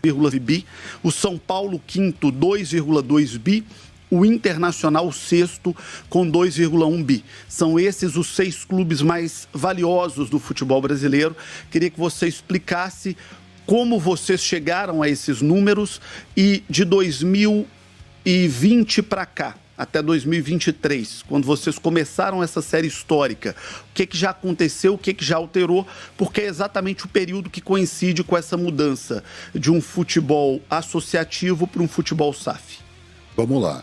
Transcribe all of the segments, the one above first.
2,9 bi, o São Paulo, quinto, 2,2 bi, o Internacional, sexto, com 2,1 bi. São esses os 6 clubes mais valiosos do futebol brasileiro. Queria que você explicasse como vocês chegaram a esses números e de 2020 para cá, até 2023, quando vocês começaram essa série histórica, o que já aconteceu, o que já alterou, porque é exatamente o período que coincide com essa mudança de um futebol associativo para um futebol SAF. Vamos lá.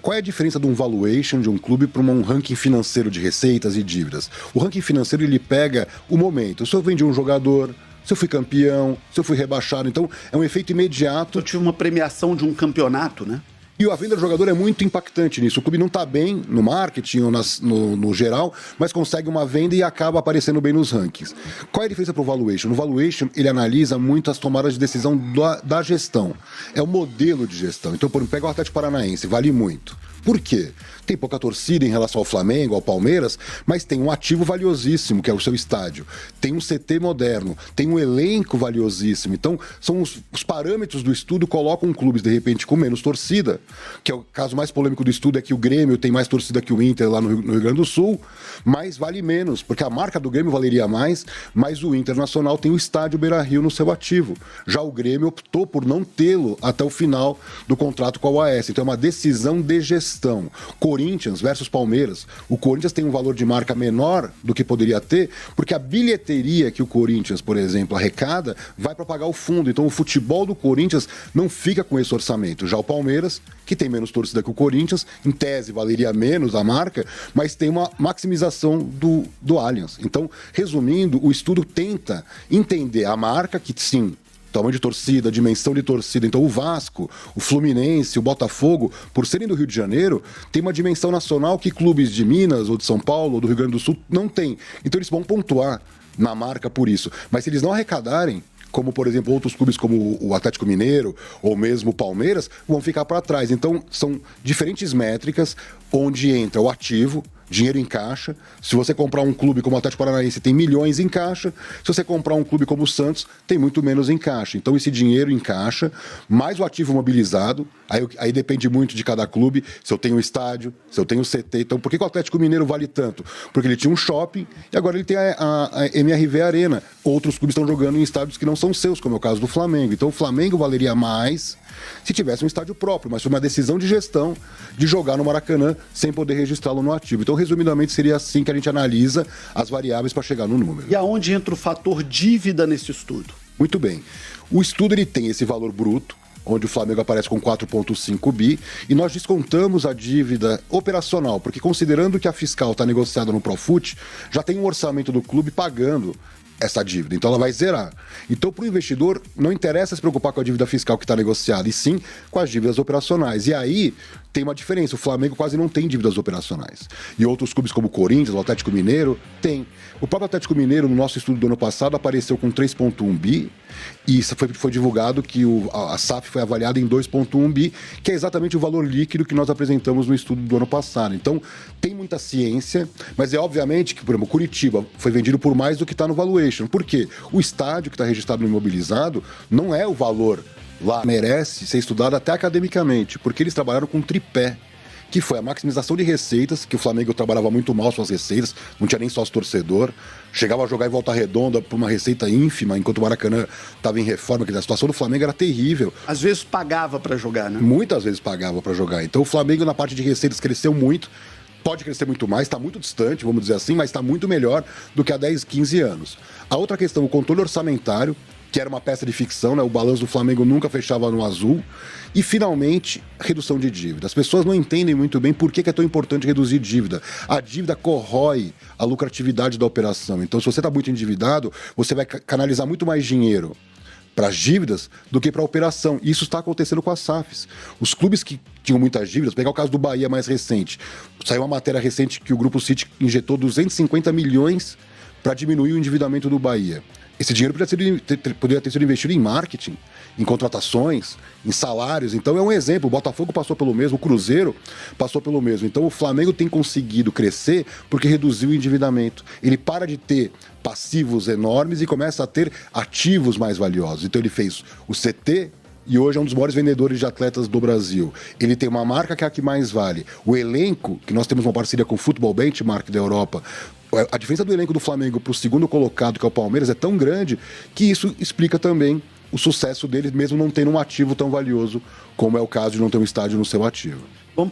Qual é a diferença de um valuation de um clube para um ranking financeiro de receitas e dívidas? O ranking financeiro, ele pega o momento. Se eu vendi um jogador, se eu fui campeão, se eu fui rebaixado. Então, é um efeito imediato. Eu tive uma premiação de um campeonato, né? E a venda do jogador é muito impactante nisso. O clube não está bem no marketing ou no geral, mas consegue uma venda e acaba aparecendo bem nos rankings. Qual é a diferença para o valuation? No valuation, ele analisa muito as tomadas de decisão da gestão. É o modelo de gestão. Então, por exemplo, pega o Atlético Paranaense, vale muito. Por quê? Tem pouca torcida em relação ao Flamengo, ao Palmeiras, mas tem um ativo valiosíssimo, que é o seu estádio. Tem um CT moderno, tem um elenco valiosíssimo. Então, são os parâmetros do estudo colocam clubes, de repente, com menos torcida, que é o caso mais polêmico do estudo, é que o Grêmio tem mais torcida que o Inter lá no Rio Grande do Sul, mas vale menos, porque a marca do Grêmio valeria mais, mas o Internacional tem o estádio Beira-Rio no seu ativo. Já o Grêmio optou por não tê-lo até o final do contrato com a OAS. Então, é uma decisão de gestão. Corinthians versus Palmeiras. O Corinthians tem um valor de marca menor do que poderia ter, porque a bilheteria que o Corinthians, por exemplo, arrecada, vai para pagar o fundo. Então o futebol do Corinthians não fica com esse orçamento. Já o Palmeiras, que tem menos torcida que o Corinthians, em tese valeria menos a marca, mas tem uma maximização do Allianz. Então, resumindo, o estudo tenta entender a marca, que sim, tamanho de torcida, dimensão de torcida. Então o Vasco, o Fluminense, o Botafogo, por serem do Rio de Janeiro, tem uma dimensão nacional que clubes de Minas ou de São Paulo ou do Rio Grande do Sul não têm. Então eles vão pontuar na marca por isso. Mas se eles não arrecadarem, como, por exemplo, outros clubes como o Atlético Mineiro ou mesmo o Palmeiras, vão ficar para trás. Então são diferentes métricas onde entra o ativo, dinheiro em caixa. Se você comprar um clube como o Atlético Paranaense, tem milhões em caixa. Se você comprar um clube como o Santos, tem muito menos em caixa. Então, esse dinheiro em caixa, mais o ativo mobilizado, aí depende muito de cada clube, se eu tenho um estádio, se eu tenho CT. Então, por que o Atlético Mineiro vale tanto? Porque ele tinha um shopping e agora ele tem a MRV Arena. Outros clubes estão jogando em estádios que não são seus, como é o caso do Flamengo. Então, o Flamengo valeria mais se tivesse um estádio próprio, mas foi uma decisão de gestão de jogar no Maracanã sem poder registrá-lo no ativo. Então, resumidamente, seria assim que a gente analisa as variáveis para chegar no número. E aonde entra o fator dívida nesse estudo? Muito bem. O estudo ele tem esse valor bruto, onde o Flamengo aparece com 4,5 bi, e nós descontamos a dívida operacional, porque considerando que a fiscal está negociada no Profut, já tem um orçamento do clube pagando essa dívida, então ela vai zerar. Então, para o investidor, não interessa se preocupar com a dívida fiscal que está negociada, e sim com as dívidas operacionais. E aí tem uma diferença, o Flamengo quase não tem dívidas operacionais. E outros clubes como o Corinthians, o Atlético Mineiro, tem. O próprio Atlético Mineiro, no nosso estudo do ano passado, apareceu com 3,1 bi, e foi divulgado que a SAF foi avaliada em 2,1 bi, que é exatamente o valor líquido que nós apresentamos no estudo do ano passado. Então, tem muita ciência, mas é obviamente que, por exemplo, Curitiba foi vendido por mais do que está no valuation. Por quê? O estádio que está registrado no imobilizado não é o valor lá, merece ser estudado até academicamente, porque eles trabalharam com tripé, que foi a maximização de receitas, que o Flamengo trabalhava muito mal suas receitas, não tinha nem sócio torcedor, chegava a jogar em Volta Redonda por uma receita ínfima, enquanto o Maracanã estava em reforma, que a situação do Flamengo era terrível. Às vezes pagava para jogar, né? Muitas vezes pagava para jogar. Então o Flamengo na parte de receitas cresceu muito, pode crescer muito mais, está muito distante, vamos dizer assim, mas está muito melhor do que há 10, 15 anos. A outra questão, o controle orçamentário, que era uma peça de ficção, né? O balanço do Flamengo nunca fechava no azul. E, finalmente, redução de dívida. As pessoas não entendem muito bem por que é tão importante reduzir dívida. A dívida corrói a lucratividade da operação. Então, se você está muito endividado, você vai canalizar muito mais dinheiro para as dívidas do que para a operação. E isso está acontecendo com as SAFs. Os clubes que tinham muitas dívidas, pegar o caso do Bahia mais recente, saiu uma matéria recente que o Grupo City injetou 250 milhões para diminuir o endividamento do Bahia. Esse dinheiro poderia ter sido investido em marketing, em contratações, em salários. Então é um exemplo. O Botafogo passou pelo mesmo, o Cruzeiro passou pelo mesmo. Então o Flamengo tem conseguido crescer porque reduziu o endividamento. Ele para de ter passivos enormes e começa a ter ativos mais valiosos. Então ele fez o CT e hoje é um dos maiores vendedores de atletas do Brasil. Ele tem uma marca que é a que mais vale. O elenco, que nós temos uma parceria com o Football Benchmark da Europa, a diferença do elenco do Flamengo para o segundo colocado, que é o Palmeiras, é tão grande que isso explica também o sucesso deles, mesmo não tendo um ativo tão valioso como é o caso de não ter um estádio no seu ativo.